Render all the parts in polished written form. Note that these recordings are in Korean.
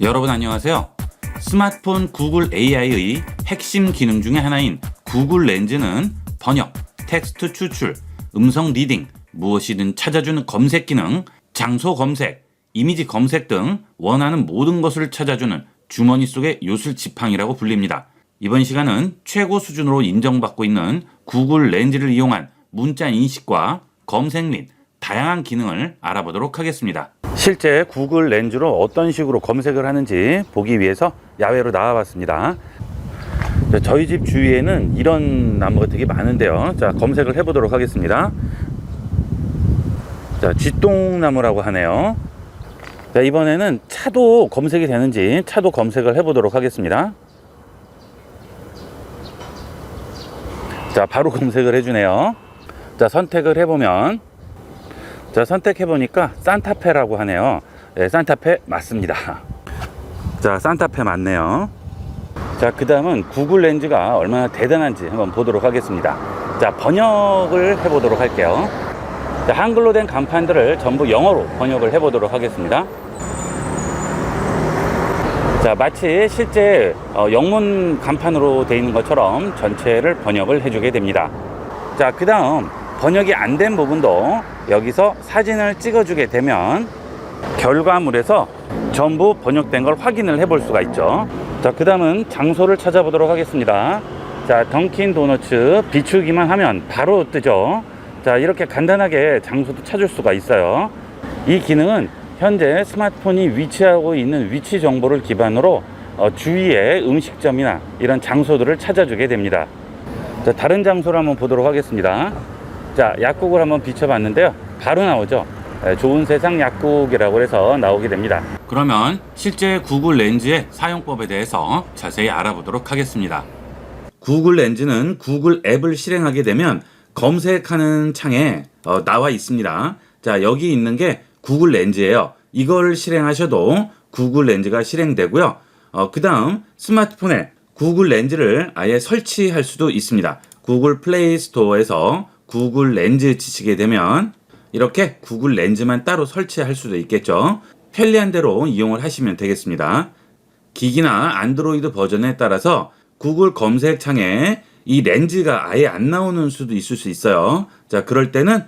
여러분 안녕하세요. 스마트폰 구글 AI의 핵심 기능 중에 하나인 구글 렌즈는 번역, 텍스트 추출, 음성 리딩, 무엇이든 찾아주는 검색 기능, 장소 검색, 이미지 검색 등 원하는 모든 것을 찾아주는 주머니 속의 요술 지팡이라고 불립니다. 이번 시간은 최고 수준으로 인정받고 있는 구글 렌즈를 이용한 문자 인식과 검색 및 다양한 기능을 알아보도록 하겠습니다. 실제 구글 렌즈로 어떤 식으로 검색을 하는지 보기 위해서 야외로 나와봤습니다. 저희 집 주위에는 이런 나무가 되게 많은데요. 자, 검색을 해보도록 하겠습니다. 자, 쥐똥나무라고 하네요. 자, 이번에는 차도 검색이 되는지 차도 검색을 해보도록 하겠습니다. 자, 바로 검색을 해주네요. 자, 선택을 해보면, 자, 선택해보니까 산타페라고 하네요. 네, 산타페 맞습니다. 자, 산타페 맞네요. 자, 그 다음은 구글 렌즈가 얼마나 대단한지 한번 보도록 하겠습니다. 자, 번역을 해보도록 할게요. 자, 한글로 된 간판들을 전부 영어로 번역을 해보도록 하겠습니다. 자, 마치 실제 영문 간판으로 되어 있는 것처럼 전체를 번역을 해주게 됩니다. 자, 그 다음 번역이 안 된 부분도 여기서 사진을 찍어주게 되면 결과물에서 전부 번역된 걸 확인을 해볼 수가 있죠. 자, 그 다음은 장소를 찾아보도록 하겠습니다. 자, 던킨 도너츠 비추기만 하면 바로 뜨죠. 자, 이렇게 간단하게 장소도 찾을 수가 있어요. 이 기능은 현재 스마트폰이 위치하고 있는 위치 정보를 기반으로 주위의 음식점이나 이런 장소들을 찾아주게 됩니다. 자, 다른 장소를 한번 보도록 하겠습니다. 자, 약국을 한번 비춰봤는데요. 바로 나오죠. 좋은 세상 약국이라고 해서 나오게 됩니다. 그러면 실제 구글 렌즈의 사용법에 대해서 자세히 알아보도록 하겠습니다. 구글 렌즈는 구글 앱을 실행하게 되면 검색하는 창에 나와 있습니다. 자, 여기 있는 게 구글 렌즈예요. 이걸 실행하셔도 구글 렌즈가 실행되고요. 그 다음 스마트폰에 구글 렌즈를 아예 설치할 수도 있습니다. 구글 플레이 스토어에서 구글 렌즈 치시게 되면 이렇게 구글 렌즈만 따로 설치할 수도 있겠죠. 편리한 대로 이용을 하시면 되겠습니다. 기기나 안드로이드 버전에 따라서 구글 검색창에 이 렌즈가 아예 안 나오는 수도 있을 수 있어요. 자, 그럴 때는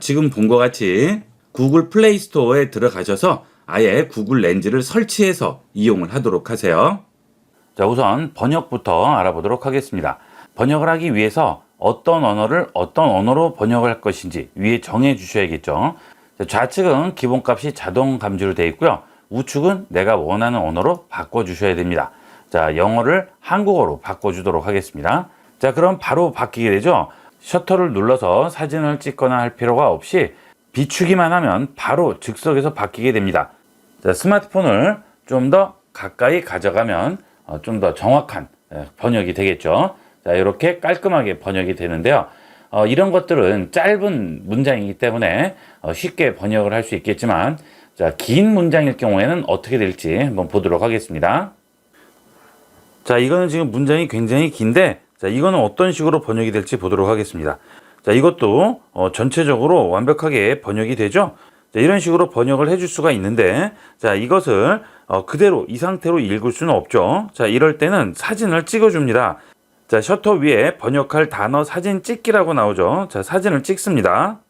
지금 본 것 같이 구글 플레이 스토어에 들어가셔서 아예 구글 렌즈를 설치해서 이용을 하도록 하세요. 자, 우선 번역부터 알아보도록 하겠습니다. 번역을 하기 위해서 어떤 언어를 어떤 언어로 번역을 할 것인지 위에 정해 주셔야겠죠. 좌측은 기본값이 자동 감지로 되어 있고요. 우측은 내가 원하는 언어로 바꿔 주셔야 됩니다. 자, 영어를 한국어로 바꿔 주도록 하겠습니다. 자, 그럼 바로 바뀌게 되죠. 셔터를 눌러서 사진을 찍거나 할 필요가 없이 비추기만 하면 바로 즉석에서 바뀌게 됩니다. 자, 스마트폰을 좀 더 가까이 가져가면 좀 더 정확한 번역이 되겠죠. 자, 이렇게 깔끔하게 번역이 되는데요. 이런 것들은 짧은 문장이기 때문에 쉽게 번역을 할 수 있겠지만, 자, 긴 문장일 경우에는 어떻게 될지 한번 보도록 하겠습니다. 자, 이거는 지금 문장이 굉장히 긴데, 자, 이거는 어떤 식으로 번역이 될지 보도록 하겠습니다. 자, 이것도 전체적으로 완벽하게 번역이 되죠. 자, 이런 식으로 번역을 해줄 수가 있는데, 자, 이것을 그대로 이 상태로 읽을 수는 없죠. 자, 이럴 때는 사진을 찍어줍니다. 자, 셔터 위에 번역할 단어 사진 찍기라고 나오죠. 자, 사진을 찍습니다.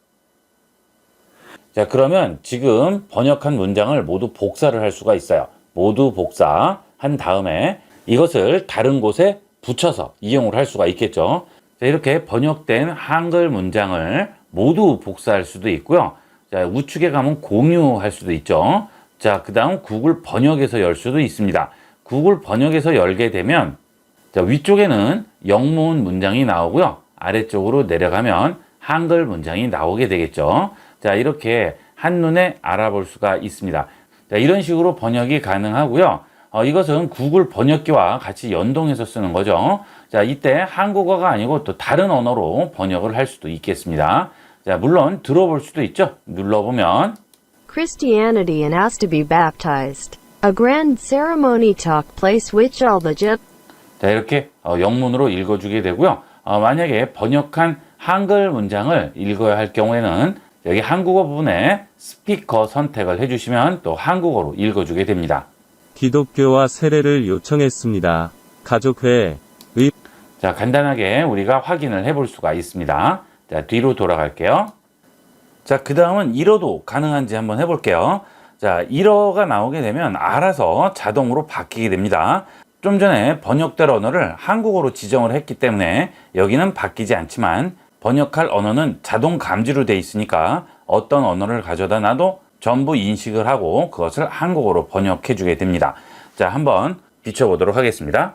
자, 그러면 지금 번역한 문장을 모두 복사를 할 수가 있어요. 모두 복사한 다음에 이것을 다른 곳에 붙여서 이용을 할 수가 있겠죠. 자, 이렇게 번역된 한글 문장을 모두 복사할 수도 있고요. 자, 우측에 가면 공유할 수도 있죠. 자, 그 다음 구글 번역에서 열 수도 있습니다. 구글 번역에서 열게 되면, 자, 위쪽에는 영문 문장이 나오고요. 아래쪽으로 내려가면 한글 문장이 나오게 되겠죠. 자, 이렇게 한눈에 알아볼 수가 있습니다. 자, 이런 식으로 번역이 가능하고요. 이것은 구글 번역기와 같이 연동해서 쓰는 거죠. 자, 이때 한국어가 아니고 또 다른 언어로 번역을 할 수도 있겠습니다. 자, 물론 들어볼 수도 있죠. 눌러보면 Christianity and asked to be baptized. A grand ceremony took place which all the 자, 이렇게 영문으로 읽어주게 되고요. 만약에 번역한 한글 문장을 읽어야 할 경우에는 여기 한국어 부분에 스피커 선택을 해주시면 또 한국어로 읽어주게 됩니다. 기독교와 세례를 요청했습니다. 가족회의 자, 간단하게 우리가 확인을 해볼 수가 있습니다. 자, 뒤로 돌아갈게요. 자, 그 다음은 일어도 가능한지 한번 해볼게요. 자, 일어가 나오게 되면 알아서 자동으로 바뀌게 됩니다. 좀 전에 번역될 언어를 한국어로 지정을 했기 때문에 여기는 바뀌지 않지만 번역할 언어는 자동 감지로 되어 있으니까 어떤 언어를 가져다 놔도 전부 인식을 하고 그것을 한국어로 번역해 주게 됩니다. 자, 한번 비춰보도록 하겠습니다.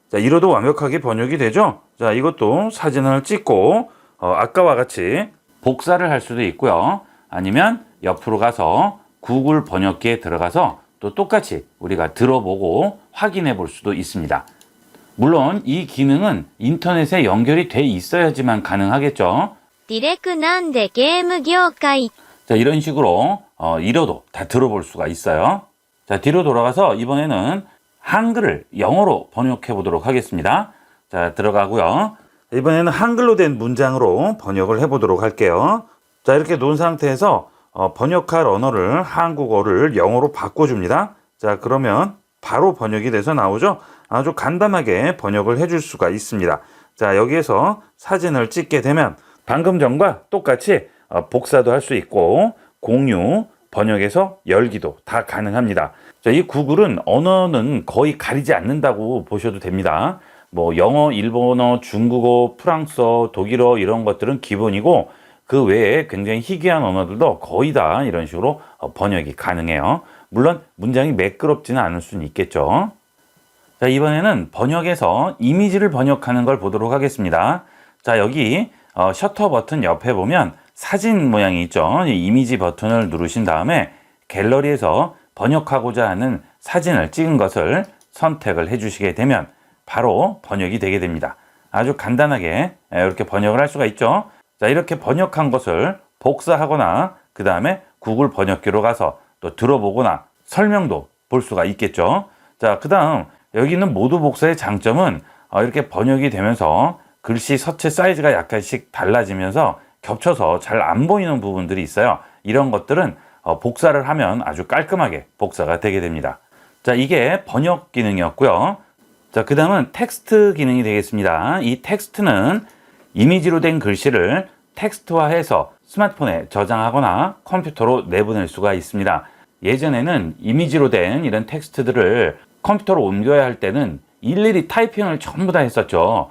자, 이로도 완벽하게 번역이 되죠. 자, 이것도 사진을 찍고 아까와 같이 복사를 할 수도 있고요. 아니면 옆으로 가서 구글 번역기에 들어가서 또 똑같이 우리가 들어보고 확인해 볼 수도 있습니다. 물론 이 기능은 인터넷에 연결이 돼 있어야지만 가능하겠죠. ディレクなんでゲーム業界 자, 이런 식으로 이로도 다 들어볼 수가 있어요. 자, 뒤로 돌아가서 이번에는 한글을 영어로 번역해 보도록 하겠습니다. 자, 들어가고요. 이번에는 한글로 된 문장으로 번역을 해 보도록 할게요. 자, 이렇게 놓은 상태에서 번역할 언어를 한국어를 영어로 바꿔줍니다. 자, 그러면 바로 번역이 돼서 나오죠. 아주 간단하게 번역을 해줄 수가 있습니다. 자, 여기에서 사진을 찍게 되면 방금 전과 똑같이 복사도 할 수 있고 공유, 번역해서 열기도 다 가능합니다. 자, 이 구글은 언어는 거의 가리지 않는다고 보셔도 됩니다. 뭐 영어, 일본어, 중국어, 프랑스어, 독일어 이런 것들은 기본이고 그 외에 굉장히 희귀한 언어들도 거의 다 이런 식으로 번역이 가능해요. 물론 문장이 매끄럽지는 않을 수는 있겠죠. 자, 이번에는 번역에서 이미지를 번역하는 걸 보도록 하겠습니다. 자, 여기 셔터 버튼 옆에 보면 사진 모양이 있죠. 이 이미지 버튼을 누르신 다음에 갤러리에서 번역하고자 하는 사진을 찍은 것을 선택을 해주시게 되면 바로 번역이 되게 됩니다. 아주 간단하게 이렇게 번역을 할 수가 있죠. 자, 이렇게 번역한 것을 복사하거나 그 다음에 구글 번역기로 가서 또 들어보거나 설명도 볼 수가 있겠죠. 자, 그 다음 여기 있는 모두 복사의 장점은 이렇게 번역이 되면서 글씨 서체 사이즈가 약간씩 달라지면서 겹쳐서 잘 안 보이는 부분들이 있어요. 이런 것들은 복사를 하면 아주 깔끔하게 복사가 되게 됩니다. 자, 이게 번역 기능이었고요. 자, 그 다음은 텍스트 기능이 되겠습니다. 이 텍스트는 이미지로 된 글씨를 텍스트화해서 스마트폰에 저장하거나 컴퓨터로 내보낼 수가 있습니다. 예전에는 이미지로 된 이런 텍스트들을 컴퓨터로 옮겨야 할 때는 일일이 타이핑을 전부 다 했었죠.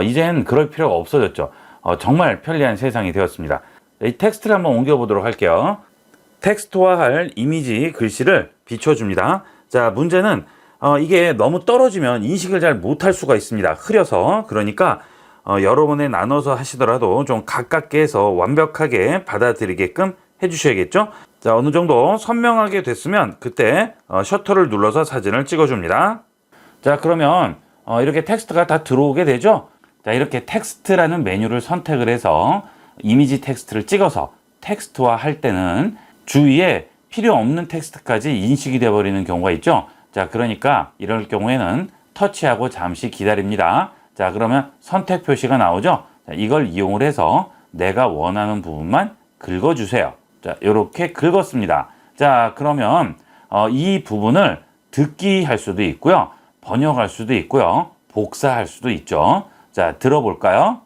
이젠 그럴 필요가 없어졌죠. 정말 편리한 세상이 되었습니다. 이 텍스트를 한번 옮겨보도록 할게요. 텍스트화할 이미지 글씨를 비춰줍니다. 자, 문제는 이게 너무 떨어지면 인식을 잘 못할 수가 있습니다. 흐려서. 그러니까 여러 번에 나눠서 하시더라도 좀 가깝게 해서 완벽하게 받아들이게끔 해주셔야겠죠. 자, 어느 정도 선명하게 됐으면 그때 셔터를 눌러서 사진을 찍어줍니다. 자, 그러면 이렇게 텍스트가 다 들어오게 되죠. 자, 이렇게 텍스트라는 메뉴를 선택을 해서 이미지 텍스트를 찍어서 텍스트화 할 때는 주위에 필요 없는 텍스트까지 인식이 되어버리는 경우가 있죠. 자, 그러니까 이럴 경우에는 터치하고 잠시 기다립니다. 자, 그러면 선택 표시가 나오죠. 자, 이걸 이용을 해서 내가 원하는 부분만 긁어주세요. 자, 이렇게 긁었습니다. 자, 그러면 이 부분을 듣기 할 수도 있고요. 번역할 수도 있고요. 복사할 수도 있죠. 자, 들어볼까요?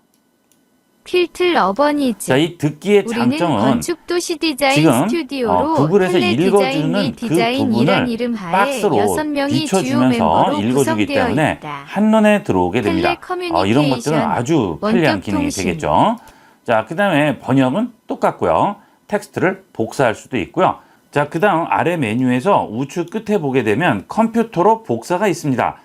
필틀 어버니즈 자, 이 듣기의 우리는 장점은 건축도시 디자인 지금 스튜디오로 구글에서 텔레 읽어주는 디자인 및 그 디자인이란 부분을 이름 하에 박스로 6명이 주요 비춰주면서 멤버로 읽어주기 구성되어 때문에 있다. 한눈에 들어오게 됩니다. 텔레커뮤니케이션, 이런 것들은 아주 편리한 원격 기능이 통신. 되겠죠. 자, 그 다음에 번역은 똑같고요. 텍스트를 복사할 수도 있고요. 자, 그 다음 아래 메뉴에서 우측 끝에 보게 되면 컴퓨터로 복사가 있습니다.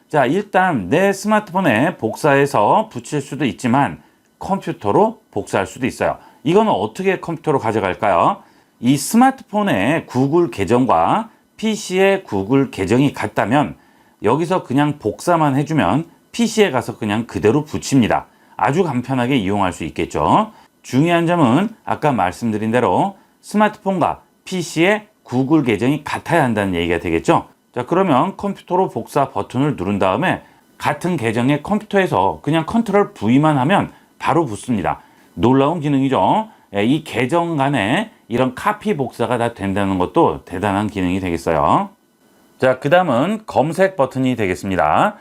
자, 일단 내 스마트폰에 복사해서 붙일 수도 있지만 컴퓨터로 복사할 수도 있어요. 이거는 어떻게 컴퓨터로 가져갈까요? 이 스마트폰의 구글 계정과 PC의 구글 계정이 같다면 여기서 그냥 복사만 해주면 PC에 가서 그냥 그대로 붙입니다. 아주 간편하게 이용할 수 있겠죠. 중요한 점은 아까 말씀드린 대로 스마트폰과 PC의 구글 계정이 같아야 한다는 얘기가 되겠죠. 자, 그러면 컴퓨터로 복사 버튼을 누른 다음에 같은 계정의 컴퓨터에서 그냥 컨트롤 V만 하면 바로 붙습니다. 놀라운 기능이죠. 이 계정 간에 이런 카피 복사가 다 된다는 것도 대단한 기능이 되겠어요. 자, 그 다음은 검색 버튼이 되겠습니다.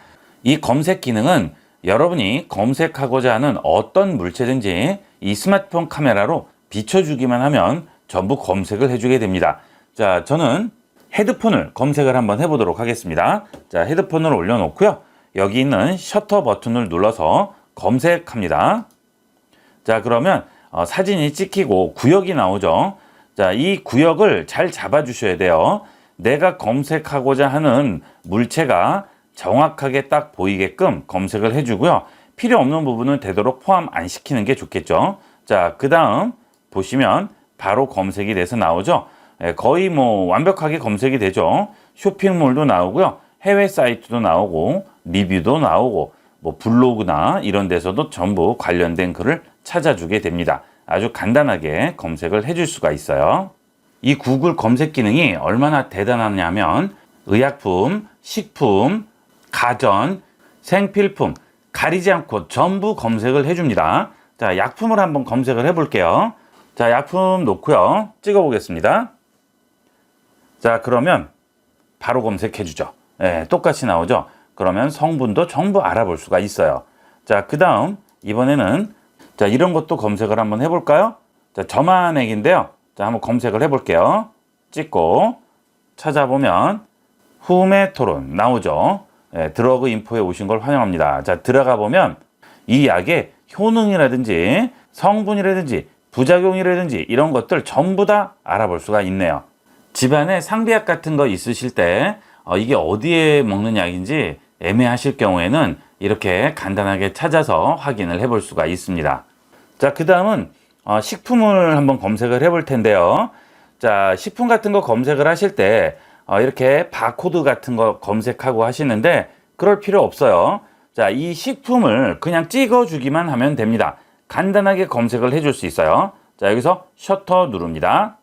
이 검색 기능은 여러분이 검색하고자 하는 어떤 물체든지 이 스마트폰 카메라로 비춰주기만 하면 전부 검색을 해주게 됩니다. 자, 저는 헤드폰을 검색을 한번 해보도록 하겠습니다. 자, 헤드폰을 올려놓고요. 여기 있는 셔터 버튼을 눌러서 검색합니다. 자, 그러면 사진이 찍히고 구역이 나오죠. 자, 이 구역을 잘 잡아주셔야 돼요. 내가 검색하고자 하는 물체가 정확하게 딱 보이게끔 검색을 해주고요. 필요 없는 부분은 되도록 포함 안 시키는 게 좋겠죠. 자, 그 다음 보시면 바로 검색이 돼서 나오죠. 거의 뭐 완벽하게 검색이 되죠. 쇼핑몰도 나오고요. 해외 사이트도 나오고 리뷰도 나오고 뭐 블로그나 이런 데서도 전부 관련된 글을 찾아주게 됩니다. 아주 간단하게 검색을 해줄 수가 있어요. 이 구글 검색 기능이 얼마나 대단하냐면 의약품, 식품, 가전, 생필품 가리지 않고 전부 검색을 해줍니다. 자, 약품을 한번 검색을 해볼게요. 자, 약품 놓고요. 찍어보겠습니다. 자, 그러면 바로 검색해주죠. 네, 똑같이 나오죠. 그러면 성분도 전부 알아볼 수가 있어요. 자, 그 다음 이번에는 자, 이런 것도 검색을 한번 해볼까요? 자, 점화액인데요. 자, 한번 검색을 해볼게요. 찍고 찾아보면 후메 토론 나오죠. 네, 드러그 인포에 오신 걸 환영합니다. 자, 들어가 보면 이 약의 효능이라든지 성분이라든지 부작용이라든지 이런 것들 전부 다 알아볼 수가 있네요. 집안에 상비약 같은 거 있으실 때 이게 어디에 먹는 약인지 애매하실 경우에는 이렇게 간단하게 찾아서 확인을 해볼 수가 있습니다. 자, 그 다음은 식품을 한번 검색을 해볼 텐데요. 자, 식품 같은 거 검색을 하실 때 이렇게 바코드 같은 거 검색하고 하시는데 그럴 필요 없어요. 자, 이 식품을 그냥 찍어주기만 하면 됩니다. 간단하게 검색을 해줄 수 있어요. 자, 여기서 셔터 누릅니다.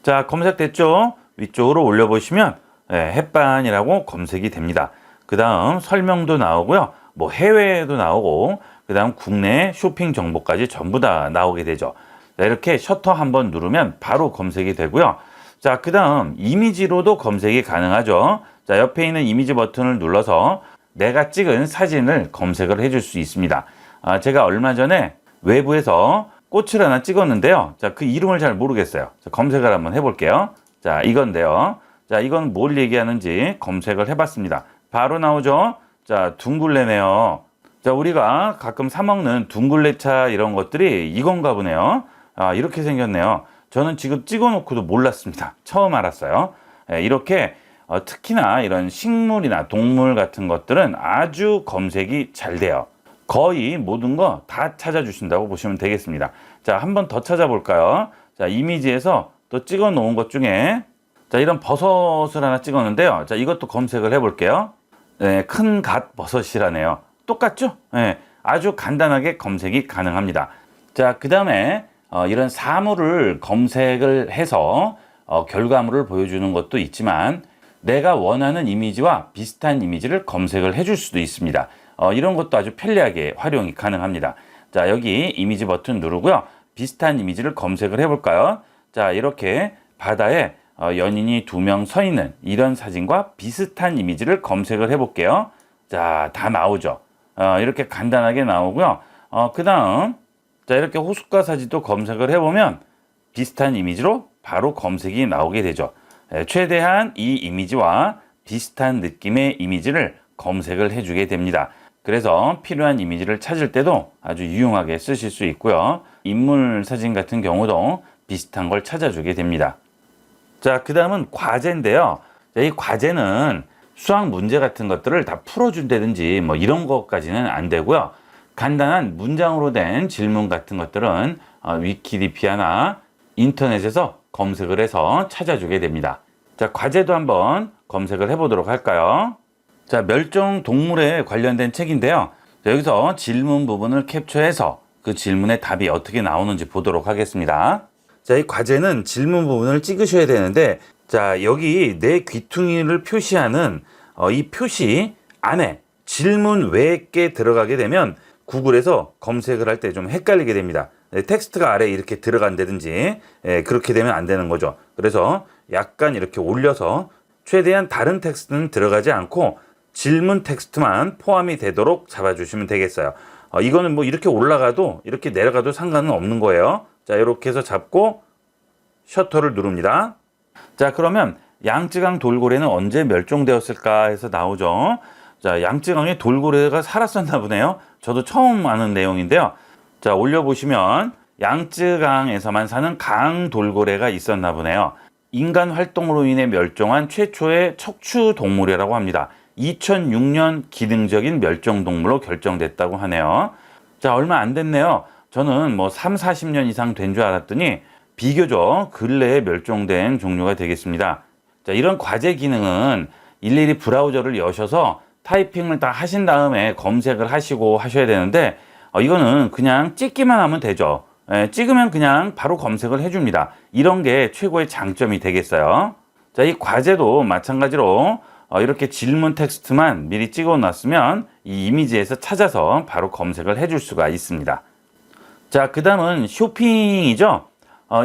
자, 검색됐죠? 위쪽으로 올려보시면 햇반이라고 검색이 됩니다. 그 다음 설명도 나오고요. 뭐 해외에도 나오고 그 다음 국내 쇼핑 정보까지 전부 다 나오게 되죠. 자, 이렇게 셔터 한번 누르면 바로 검색이 되고요. 자, 그 다음 이미지로도 검색이 가능하죠. 자, 옆에 있는 이미지 버튼을 눌러서 내가 찍은 사진을 검색을 해줄 수 있습니다. 제가 얼마 전에 외부에서 꽃을 하나 찍었는데요. 자, 그 이름을 잘 모르겠어요. 자, 검색을 한번 해볼게요. 자, 이건데요. 자, 이건 뭘 얘기하는지 검색을 해봤습니다. 바로 나오죠. 자, 둥글레네요. 자, 우리가 가끔 사 먹는 둥글레차 이런 것들이 이건가 보네요. 이렇게 생겼네요. 저는 지금 찍어놓고도 몰랐습니다. 처음 알았어요. 이렇게 특히나 이런 식물이나 동물 같은 것들은 아주 검색이 잘 돼요. 거의 모든 거 다 찾아주신다고 보시면 되겠습니다. 자, 한 번 더 찾아볼까요? 자, 이미지에서 또 찍어 놓은 것 중에 자, 이런 버섯을 하나 찍었는데요. 자, 이것도 검색을 해볼게요. 네, 큰 갓 버섯이라네요. 똑같죠? 네, 아주 간단하게 검색이 가능합니다. 자, 그 다음에 이런 사물을 검색을 해서 결과물을 보여주는 것도 있지만 내가 원하는 이미지와 비슷한 이미지를 검색을 해줄 수도 있습니다. 이런 것도 아주 편리하게 활용이 가능합니다. 자, 여기 이미지 버튼 누르고요. 비슷한 이미지를 검색을 해볼까요? 자, 이렇게 바다에 연인이 2명 서 있는 이런 사진과 비슷한 이미지를 검색을 해볼게요. 자, 다 나오죠. 이렇게 간단하게 나오고요. 그 다음 자, 이렇게 호숫가 사진도 검색을 해보면 비슷한 이미지로 바로 검색이 나오게 되죠. 최대한 이 이미지와 비슷한 느낌의 이미지를 검색을 해주게 됩니다. 그래서 필요한 이미지를 찾을 때도 아주 유용하게 쓰실 수 있고요. 인물 사진 같은 경우도 비슷한 걸 찾아주게 됩니다. 자, 그 다음은 과제인데요. 자, 이 과제는 수학 문제 같은 것들을 다 풀어준다든지 뭐 이런 것까지는 안 되고요. 간단한 문장으로 된 질문 같은 것들은 위키디피아나 인터넷에서 검색을 해서 찾아주게 됩니다. 자, 과제도 한번 검색을 해보도록 할까요? 자, 멸종 동물에 관련된 책인데요. 자, 여기서 질문 부분을 캡처해서 그 질문의 답이 어떻게 나오는지 보도록 하겠습니다. 자, 이 과제는 질문 부분을 찍으셔야 되는데, 자, 여기 내 귀퉁이를 표시하는 이 표시 안에 질문 외에 게 들어가게 되면 구글에서 검색을 할 때 좀 헷갈리게 됩니다. 텍스트가 아래에 이렇게 들어간다든지 그렇게 되면 안 되는 거죠. 그래서 약간 이렇게 올려서 최대한 다른 텍스트는 들어가지 않고 질문 텍스트만 포함이 되도록 잡아주시면 되겠어요. 이거는 뭐 이렇게 올라가도 이렇게 내려가도 상관은 없는 거예요. 자, 이렇게 해서 잡고 셔터를 누릅니다. 자, 그러면 양쯔강 돌고래는 언제 멸종되었을까 해서 나오죠. 자, 양쯔강에 돌고래가 살았었나 보네요. 저도 처음 아는 내용인데요. 자, 올려보시면 양쯔강에서만 사는 강 돌고래가 있었나 보네요. 인간 활동으로 인해 멸종한 최초의 척추 동물이라고 합니다. 2006년 기능적인 멸종 동물로 결정됐다고 하네요. 자, 얼마 안 됐네요. 저는 뭐 3, 40년 이상 된 줄 알았더니 비교적 근래에 멸종된 종류가 되겠습니다. 자, 이런 과제 기능은 일일이 브라우저를 여셔서 타이핑을 다 하신 다음에 검색을 하시고 하셔야 되는데 이거는 그냥 찍기만 하면 되죠. 찍으면 그냥 바로 검색을 해줍니다. 이런 게 최고의 장점이 되겠어요. 자, 이 과제도 마찬가지로 이렇게 질문 텍스트만 미리 찍어 놨으면 이 이미지에서 찾아서 바로 검색을 해줄 수가 있습니다. 자, 그 다음은 쇼핑이죠.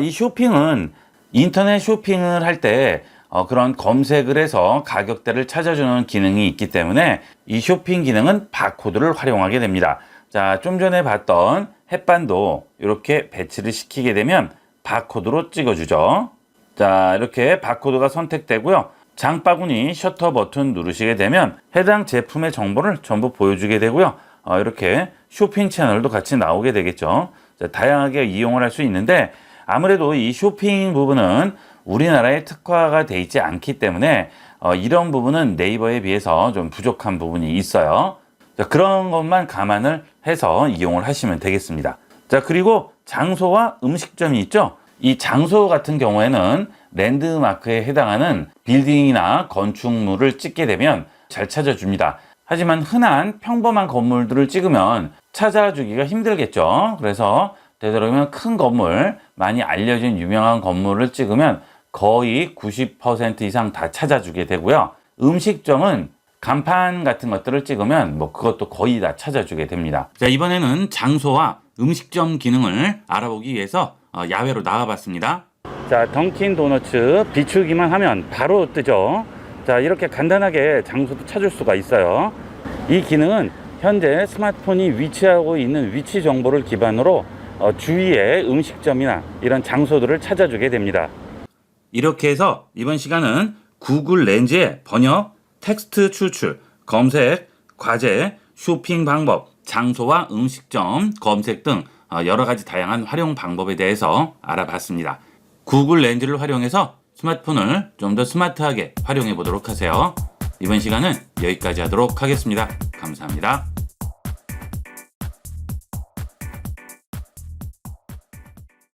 이 쇼핑은 인터넷 쇼핑을 할 때 그런 검색을 해서 가격대를 찾아주는 기능이 있기 때문에 이 쇼핑 기능은 바코드를 활용하게 됩니다. 자, 좀 전에 봤던 햇반도 이렇게 배치를 시키게 되면 바코드로 찍어주죠. 자, 이렇게 바코드가 선택되고요. 장바구니 셔터 버튼 누르시게 되면 해당 제품의 정보를 전부 보여주게 되고요. 이렇게 쇼핑 채널도 같이 나오게 되겠죠. 자, 다양하게 이용을 할 수 있는데 아무래도 이 쇼핑 부분은 우리나라에 특화가 돼 있지 않기 때문에 이런 부분은 네이버에 비해서 좀 부족한 부분이 있어요. 자, 그런 것만 감안을 해서 이용을 하시면 되겠습니다. 자, 그리고 장소와 음식점이 있죠. 이 장소 같은 경우에는 랜드마크에 해당하는 빌딩이나 건축물을 찍게 되면 잘 찾아줍니다. 하지만 흔한 평범한 건물들을 찍으면 찾아주기가 힘들겠죠. 그래서 되도록이면 큰 건물, 많이 알려진 유명한 건물을 찍으면 거의 90% 이상 다 찾아주게 되고요. 음식점은 간판 같은 것들을 찍으면 뭐 그것도 거의 다 찾아주게 됩니다. 자, 이번에는 장소와 음식점 기능을 알아보기 위해서 야외로 나와봤습니다. 자, 던킨 도너츠 비추기만 하면 바로 뜨죠. 자, 이렇게 간단하게 장소도 찾을 수가 있어요. 이 기능은 현재 스마트폰이 위치하고 있는 위치 정보를 기반으로 주위의 음식점이나 이런 장소들을 찾아주게 됩니다. 이렇게 해서 이번 시간은 구글 렌즈의 번역, 텍스트 추출, 검색, 과제, 쇼핑 방법, 장소와 음식점 검색 등 여러 가지 다양한 활용 방법에 대해서 알아봤습니다. 구글 렌즈를 활용해서 스마트폰을 좀 더 스마트하게 활용해 보도록 하세요. 이번 시간은 여기까지 하도록 하겠습니다. 감사합니다.